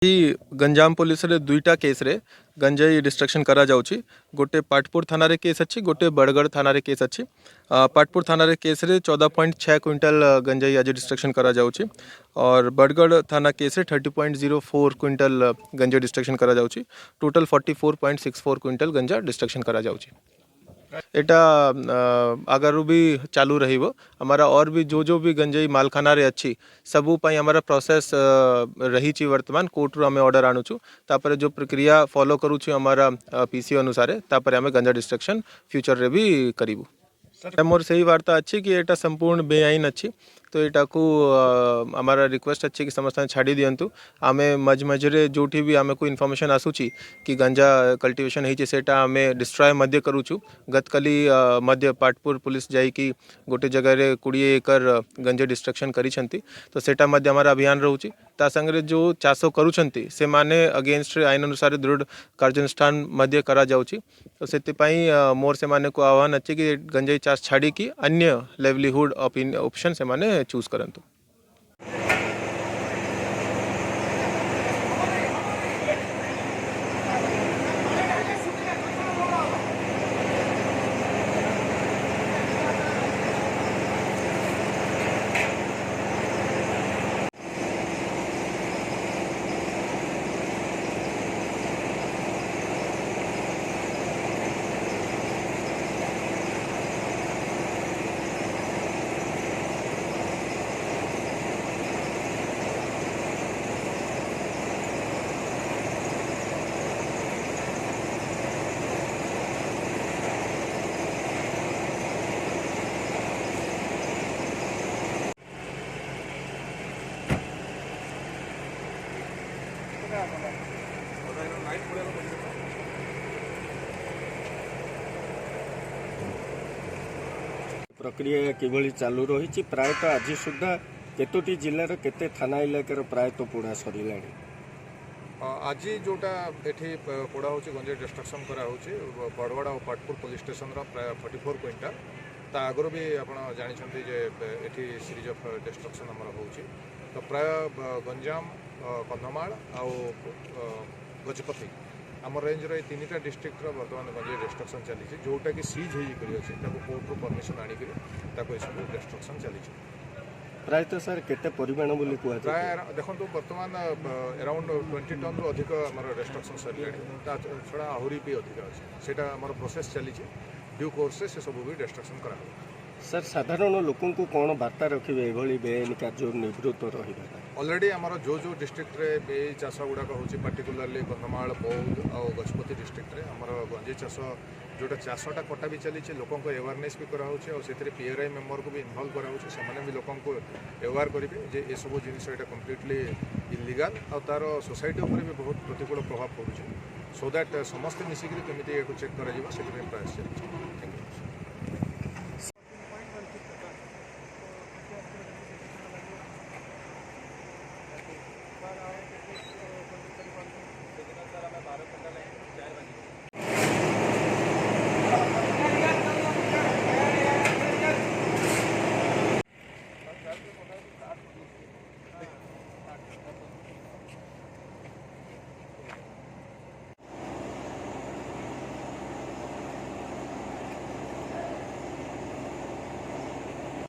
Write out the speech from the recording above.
ई Ganjam police रे दुईटा case रे गंजाई डिस्ट्रक्शन करा जाउची। गोटे पाटपुर थाना रे केस अच्छी, गोटे बड़गढ़ थाना रे केस अच्छी। पाटपुर थाना रे केस रे 14.6 क्विंटल गंजाई आज डिस्ट्रक्शन करा जाउची और बड़गढ़ थाना केस रे 30.04 क्विंटल गंजा डिस्ट्रक्शन करा जाउची। टोटल 44.64 क्विंटल गंजा डिस्ट्रक्शन करा जाउची। एटा आगरू भी चालू रहिबो। हमारा और भी जो भी गंजाई मालखाना रे अच्छी सबू पाई हमारा प्रोसेस रही ची। वर्तमान कोर्ट रू हमें ऑर्डर आणुचु, तापर जो प्रक्रिया फॉलो करूछु हमारा पीसी अनुसार, तापर हमें गंजा डिस्ट्रक्शन फ्यूचर रे भी करिबु। मोर सही वार्ता अच्छी कि एटा संपूर्ण बेआईन अच्छी, तो एटा को हमारा रिक्वेस्ट अच्छी कि समस्त छाड़ी दियंतु। आमे मझरे जोठी भी आमे को इन्फॉर्मेशन आसूची कि गंजा कल्टिवेशन होती सेटा आमे डिस्ट्रॉय मध्य करूछु। गतकाली मध्य पाटपुर पुलिस जाई कि गोटे जगह रे 20 एकर गंजा डिस्ट्रक्शन करिसंती, तो सेटा मध्य हमारा अभियान रहूची। ता संगे जो चाष करूछंती से माने अगेंस्ट आईन अनुसार दृढ़ कार्यानुष्ठान मध्य करा जाउची। तो सेतिपाई मोर से माने को आह्वान अच्छी कि गंजाई चाष छाड़ी की अन्य लाइवलीहुड ऑप्शन से माने चूज करंतु। प्रक्रिया किभली चालू रही प्रायतः आज सुधा केतोटी जिलार केते थाना इलाकार प्रायतः पोड़ा सर आज जोटा ये पोड़ा हो गंजा डिस्ट्रक्शन कराऊँ बड़गड़ और पाटपुर पुलिस स्टेशन प्राय 44 क्विंटाल। ता आगर भी आप जानते ये सीरीज ऑफ डिस्ट्रक्शन आमर हो तो प्राय गंजाम कंधमाल आउ गजपति आम रेंज रो तीन डिस्ट्रिक्ट बर्तमान गंजा डिस्ट्रक्शन चली जोटा कि सीज हो कोर्ट रू परमिशन आनिक सब डिस्ट्रक्शन चली प्रायतः सर केते परिमाण बोली कहु प्राय देखो बर्तमान अराउंड 20 टन रु अधिक आम डिस्ट्रक्शन सर छड़ा आहरी भी अधिक अच्छे से प्रोसेस चली ड्यू कोर्स से सब भी डिस्ट्रक्शन करा सर साधारण लोकों को कौन वार्ता रखिए ये बेआईन कार्य निवृत्त रही ऑलरेडी आमर जो डिस्ट्रिक्ट रे चाष गुड़ाक हो पार्टिकुलरली कंधमाल बौद्ध और गजपति डिस्ट्रिक्ट रे आमर गंजे चाष जोटा चाषटा कटा भी चली लोकों को अवेयरनेस भी कराऊे और से पीआरआई मेंबर को भी इनवॉल्व कराऊे से भी लोकों को अवेयर करेंगे जे ये सब जिन कम्प्लीटली इलीगल और तार सोसाइटी उपर भी बहुत प्रतिकूल प्रभाव पड़ुचे सो दैट समस्ते मिसिक केमी चेक कर प्रयास चलती।